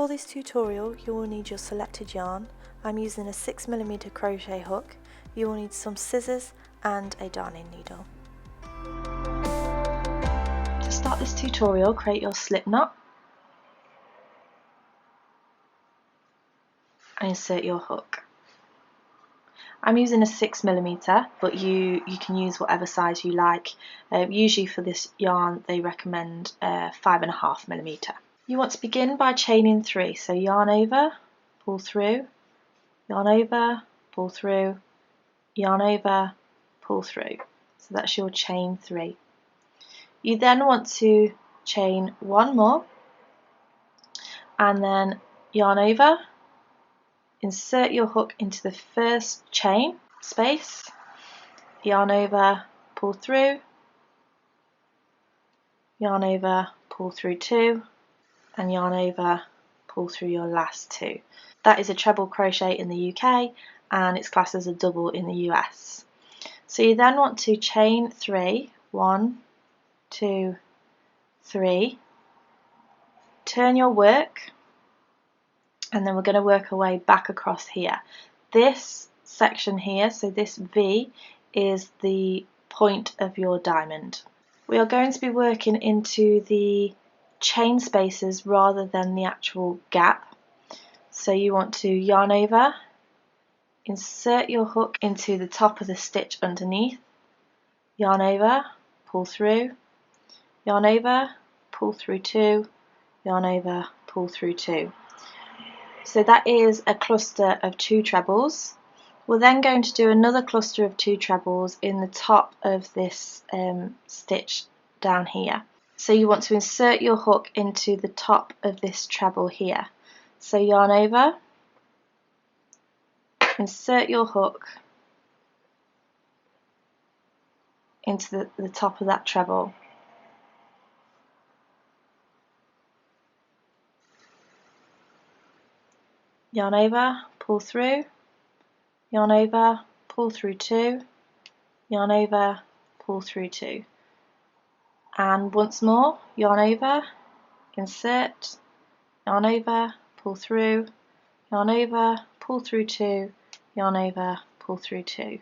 For this tutorial you will need your selected yarn. I'm using a 6mm crochet hook. You will need some scissors and a darning needle. To start this tutorial, create your slip knot and insert your hook. I'm using a 6mm, but you can use whatever size you like. Usually for this yarn they recommend 5.5mm. You want to begin by chaining 3, so yarn over, pull through, yarn over, pull through, yarn over, pull through. So that's your chain 3. You then want to chain 1 more and then yarn over, insert your hook into the first chain space, yarn over, pull through, yarn over, pull through 2, and yarn over, pull through your last 2. That is a treble crochet in the UK and it's classed as a double in the US. So you then want to chain 3, 1, 2, 3, turn your work, and then we're going to work our way back across here. This section here, so this V, is the point of your diamond. We are going to be working into the chain spaces rather than the actual gap. So you want to yarn over, insert your hook into the top of the stitch underneath, yarn over, pull through, yarn over, pull through 2, yarn over, pull through 2. So that is a cluster of 2 trebles. We're then going to do another cluster of 2 trebles in the top of this stitch down here. So you want to insert your hook into the top of this treble here. So yarn over, insert your hook into the top of that treble. Yarn over, pull through, yarn over, pull through 2, yarn over, pull through 2. And once more, yarn over, insert, yarn over, pull through, yarn over, pull through 2, yarn over, pull through 2.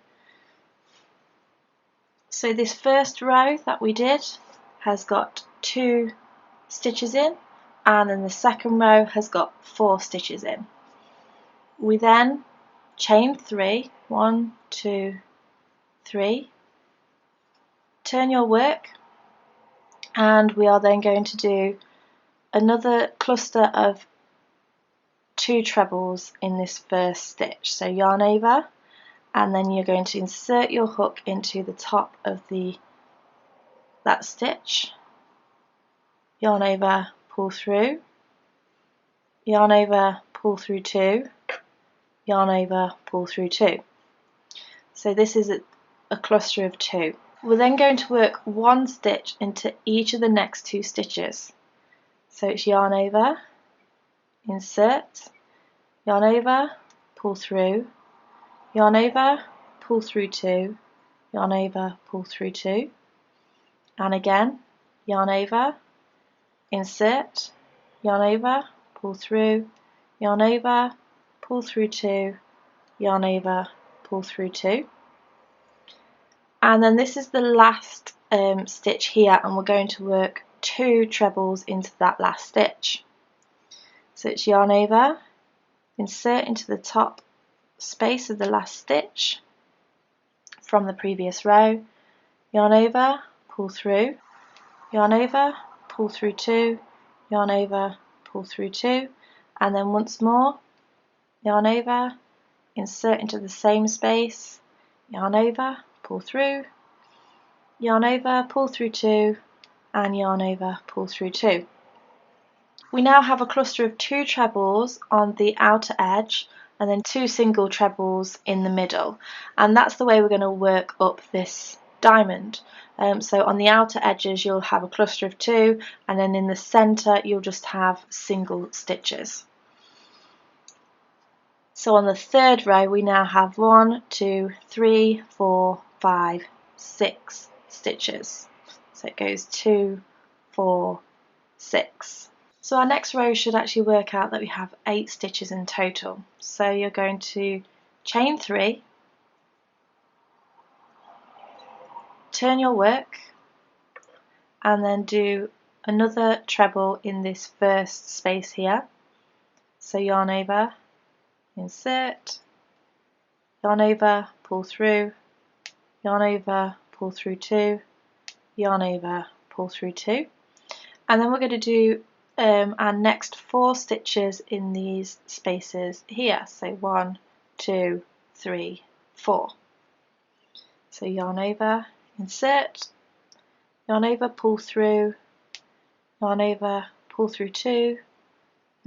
So this first row that we did has got 2 stitches in, and then the second row has got 4 stitches in. We then chain 3, 1, 2, 3, turn your work, and we are then going to do another cluster of 2 trebles in this first stitch. So yarn over, and then you're going to insert your hook into the top of that stitch, yarn over, pull through, yarn over, pull through 2, yarn over, pull through 2. So this is a cluster of 2. We're then going to work 1 stitch into each of the next 2 stitches. So it's yarn over, insert, yarn over, pull through, yarn over, pull through 2, yarn over, pull through 2, and again, yarn over, insert, yarn over, pull through, yarn over, pull through 2, yarn over, pull through 2. And then this is the last stitch here, and we're going to work 2 trebles into that last stitch. So it's yarn over, insert into the top space of the last stitch from the previous row, yarn over, pull through, yarn over, pull through 2, yarn over, pull through 2, and then once more, yarn over, insert into the same space, yarn over, pull through, yarn over, pull through 2, and yarn over, pull through 2. We now have a cluster of 2 trebles on the outer edge and then 2 single trebles in the middle, and that's the way we're going to work up this diamond. So on the outer edges you'll have a cluster of 2, and then in the centre you'll just have single stitches. So on the third row we now have 1, 2, 3, 4, 5, 6 stitches. So it goes 2, 4, 6. So our next row should actually work out that we have 8 stitches in total. So you're going to chain 3, turn your work, and then do another treble in this first space here. So yarn over, insert, yarn over, pull through, yarn over, pull through 2, yarn over, pull through 2, and then we're going to do our next 4 stitches in these spaces here. So 1, 2, 3, 4. So yarn over, insert, yarn over, pull through, yarn over, pull through 2,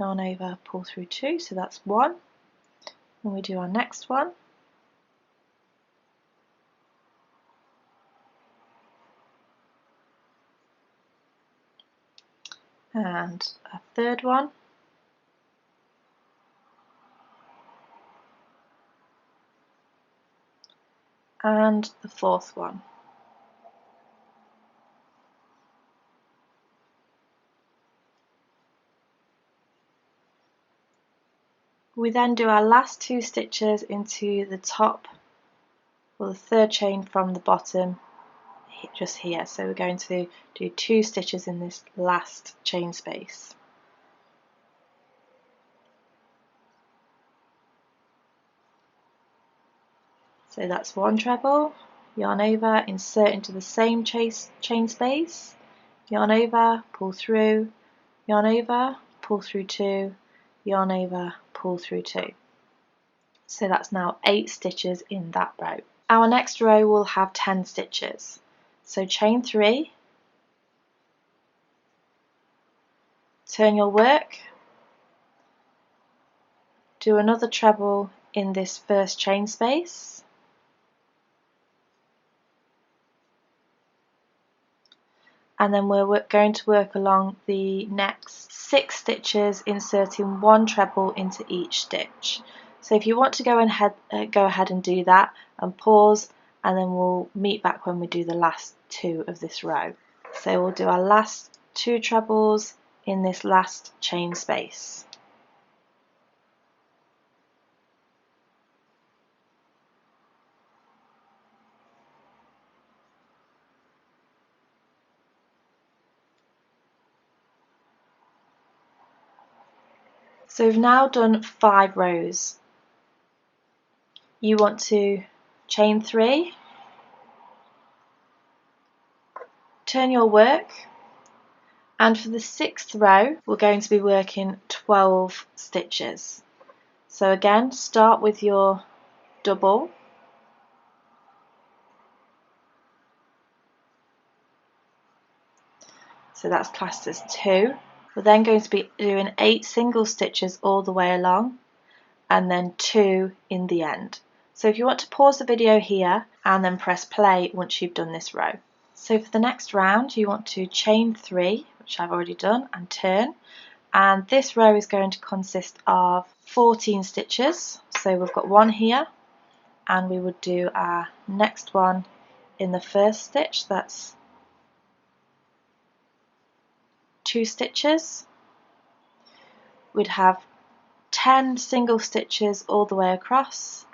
yarn over, pull through 2, so that's 1, and we do our next one, and a third one, and the fourth one. We then do our last 2 stitches into the top, or the third chain from the bottom, just here. So we're going to do 2 stitches in this last chain space. So that's 1 treble, yarn over, insert into the same chain space, yarn over, pull through, yarn over, pull through 2, yarn over, pull through 2. So that's now 8 stitches in that row. Our next row will have 10 stitches. So chain 3, turn your work, do another treble in this first chain space, and then we're going to work along the next 6 stitches, inserting 1 treble into each stitch. So if you want to go ahead and do that, and pause, and then we'll meet back when we do the last 2 of this row. So we'll do our last 2 trebles in this last chain space. So we've now done 5 rows. You want to chain 3, turn your work, and for the 6th row we're going to be working 12 stitches. So again, start with your double, so that's classed as 2. We're then going to be doing 8 single stitches all the way along, and then 2 in the end. So if you want to pause the video here and then press play once you've done this row. So for the next round you want to chain 3, which I've already done, and turn, and this row is going to consist of 14 stitches. So we've got 1 here, and we would do our next one in the first stitch, that's 2 stitches. We'd have 10 single stitches all the way across,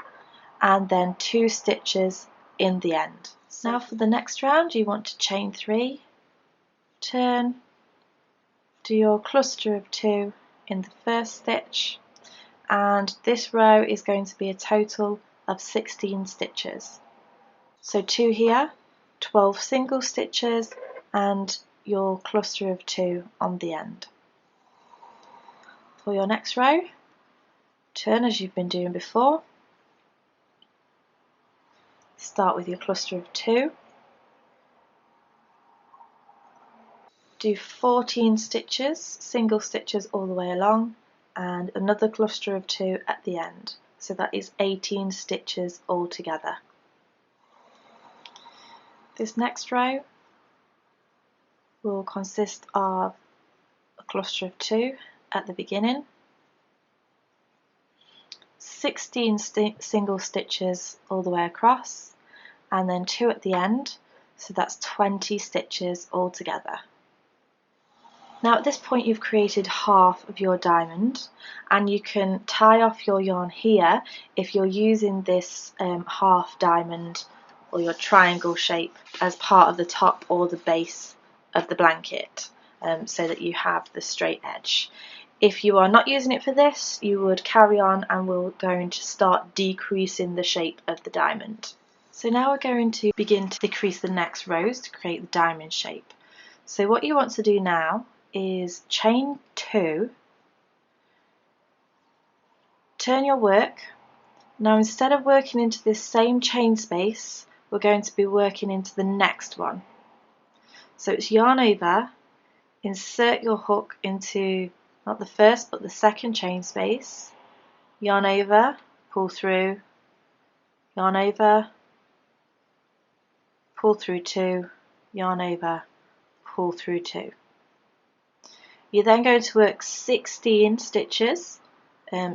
and then 2 stitches in the end. Now for the next round you want to chain 3, turn, do your cluster of 2 in the first stitch, and this row is going to be a total of 16 stitches. So 2 here, 12 single stitches, and your cluster of 2 on the end. For your next row, turn as you've been doing before, start with your cluster of 2, do 14 stitches, single stitches all the way along, and another cluster of 2 at the end, so that is 18 stitches altogether. This next row will consist of a cluster of 2 at the beginning, 16 single stitches all the way across, and then 2 at the end, so that's 20 stitches altogether. Now at this point you've created half of your diamond, and you can tie off your yarn here if you're using this half diamond or your triangle shape as part of the top or the base of the blanket, so that you have the straight edge. If you are not using it for this, you would carry on and we're going to start decreasing the shape of the diamond. So now we're going to begin to decrease the next rows to create the diamond shape. So what you want to do now is chain 2, turn your work. Now instead of working into this same chain space, we're going to be working into the next one. So it's yarn over, insert your hook into not the first but the second chain space, yarn over, pull through, yarn over, pull through 2, yarn over, pull through 2. You're then going to work 16 stitches,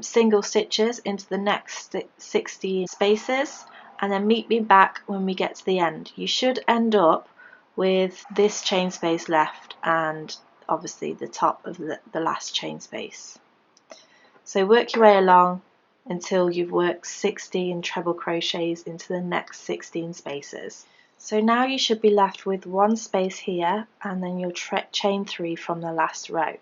single stitches into the next 16 spaces, and then meet me back when we get to the end. You should end up with this chain space left and obviously the top of the last chain space. So work your way along until you've worked 16 treble crochets into the next 16 spaces. So now you should be left with one space here and then you'll chain 3 from the last row.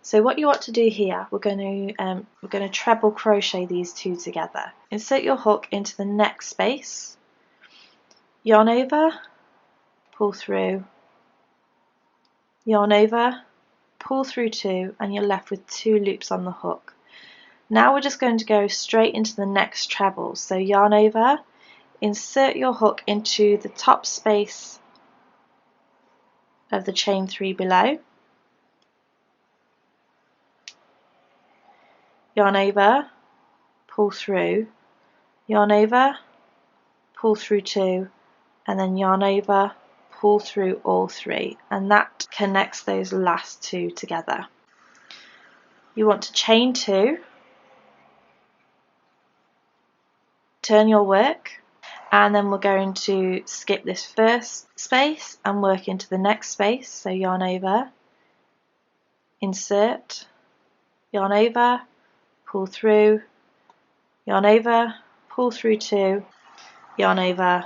So what you want to do here, we're going to treble crochet these two together. Insert your hook into the next space, yarn over, pull through, yarn over, pull through 2, and you're left with 2 loops on the hook. Now we're just going to go straight into the next treble. So yarn over, insert your hook into the top space of the chain 3 below, yarn over, pull through, yarn over, pull through 2, and then yarn over, pull through all 3, and that connects those last 2 together. You want to chain 2, turn your work, and then we're going to skip this first space and work into the next space. So yarn over, insert, yarn over, pull through, yarn over, pull through 2, yarn over,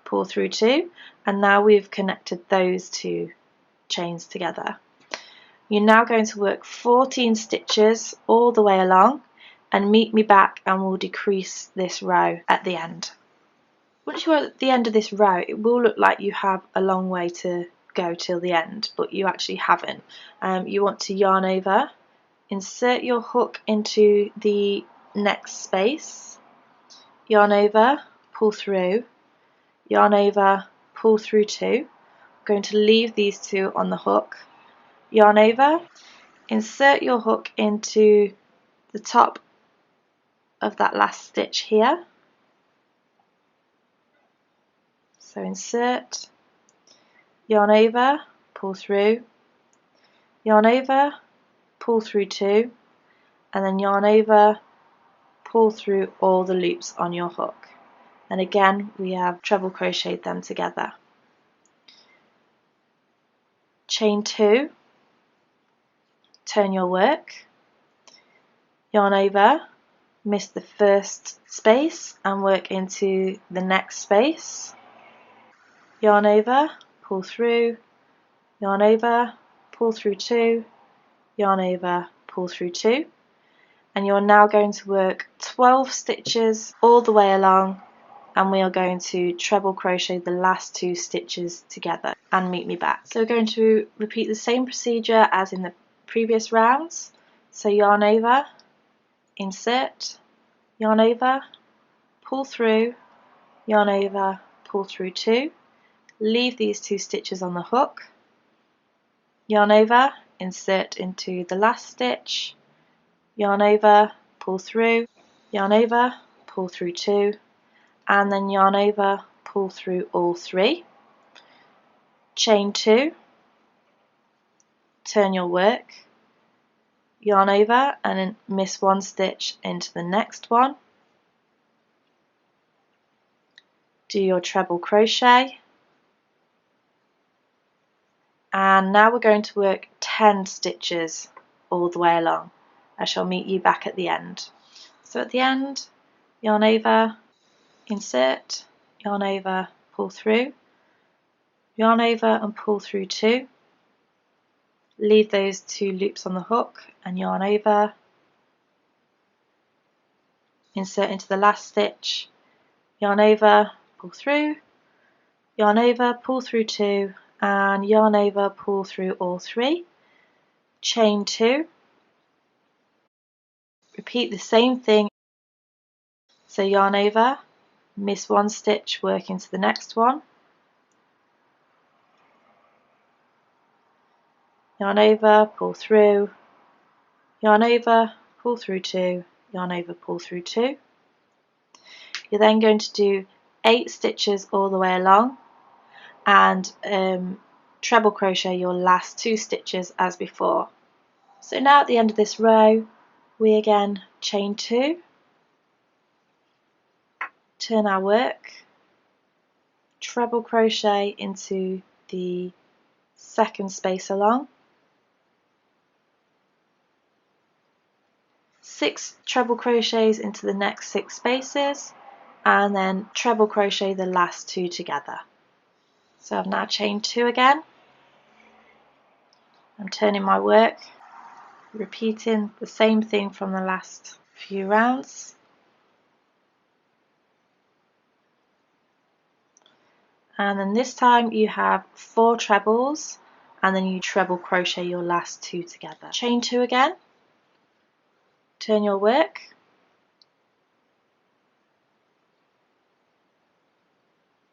pull through 2, and now we've connected those 2 chains together. You're now going to work 14 stitches all the way along and meet me back and we'll decrease this row at the end. Once you're at the end of this row, it will look like you have a long way to go till the end, but you actually haven't. You want to yarn over, insert your hook into the next space, yarn over, pull through, yarn over, pull through 2. I'm going to leave these 2 on the hook, yarn over, insert your hook into the top of that last stitch here. So insert, yarn over, pull through, yarn over, pull through 2, and then yarn over, pull through all the loops on your hook. And again, we have treble crocheted them together. Chain 2, turn your work, yarn over, miss the first space and work into the next space, yarn over, pull through, yarn over, pull through 2, yarn over, pull through 2, and you're now going to work 12 stitches all the way along, and we are going to treble crochet the last 2 stitches together and meet me back. So we're going to repeat the same procedure as in the previous rounds. So yarn over, insert, yarn over, pull through, yarn over, pull through 2, leave these 2 stitches on the hook, yarn over, insert into the last stitch, yarn over, pull through, yarn over, pull through 2, and then yarn over, pull through all 3, chain 2, turn your work, yarn over and then miss 1 stitch into the next one, do your treble crochet, and now we're going to work 10 stitches all the way along. I shall meet you back at the end. So at the end, yarn over, insert, yarn over, pull through, yarn over and pull through 2, leave those 2 loops on the hook and yarn over, insert into the last stitch, yarn over, pull through, yarn over, pull through 2 and yarn over, pull through all 3, chain 2, repeat the same thing, so yarn over, miss 1 stitch, work into the next one, yarn over, pull through, yarn over, pull through 2, yarn over, pull through 2. You're then going to do 8 stitches all the way along and treble crochet your last 2 stitches as before. So now at the end of this row we again chain 2, turn our work, treble crochet into the second space along, 6 treble crochets into the next 6 spaces and then treble crochet the last 2 together. So I've now chained 2 again. I'm turning my work, repeating the same thing from the last few rounds. And then this time you have 4 trebles and then you treble crochet your last 2 together. Chain 2 again, turn your work,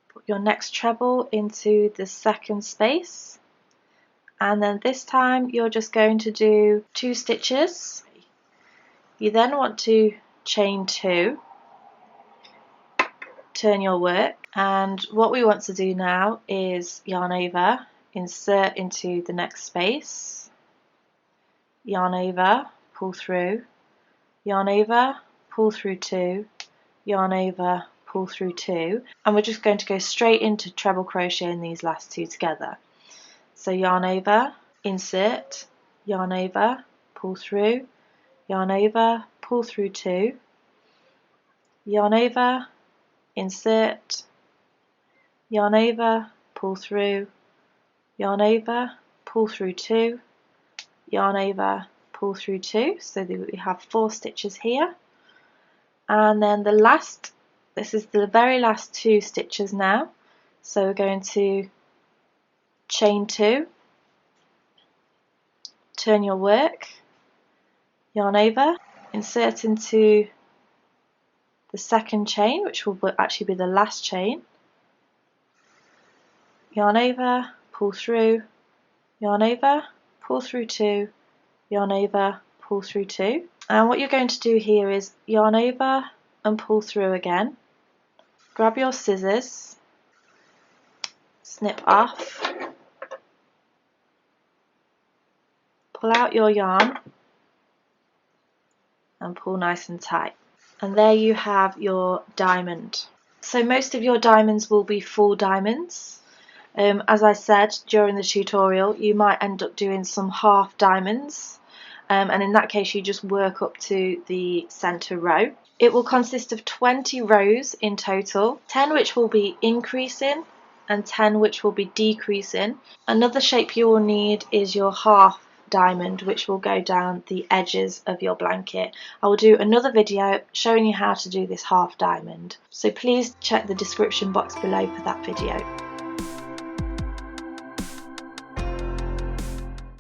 put your next treble into the second space, and then this time you're just going to do 2 stitches. You then want to chain 2, turn your work, and what we want to do now is yarn over, insert into the next space, yarn over, pull through, yarn over, pull through 2, yarn over, pull through 2, and we're just going to go straight into treble crocheting these last 2 together. So yarn over, insert, yarn over, pull through, yarn over, pull through 2, yarn over, insert, yarn over, pull through, yarn over, pull through 2, yarn over, pull through 2, so that we have 4 stitches here, and then the last, this is the very last 2 stitches now, so we're going to chain 2, turn your work, yarn over, insert into the second chain, which will actually be the last chain, yarn over, pull through, yarn over, pull through 2, yarn over, pull through 2, and what you're going to do here is yarn over and pull through again, grab your scissors, snip off, pull out your yarn and pull nice and tight, and there you have your diamond. So most of your diamonds will be full diamonds. As I said during the tutorial, you might end up doing some half diamonds, and in that case you just work up to the center row. It will consist of 20 rows in total, 10 which will be increasing and 10 which will be decreasing. Another shape you will need is your half diamond, which will go down the edges of your blanket. I will do another video showing you how to do this half diamond, so please check the description box below for that video.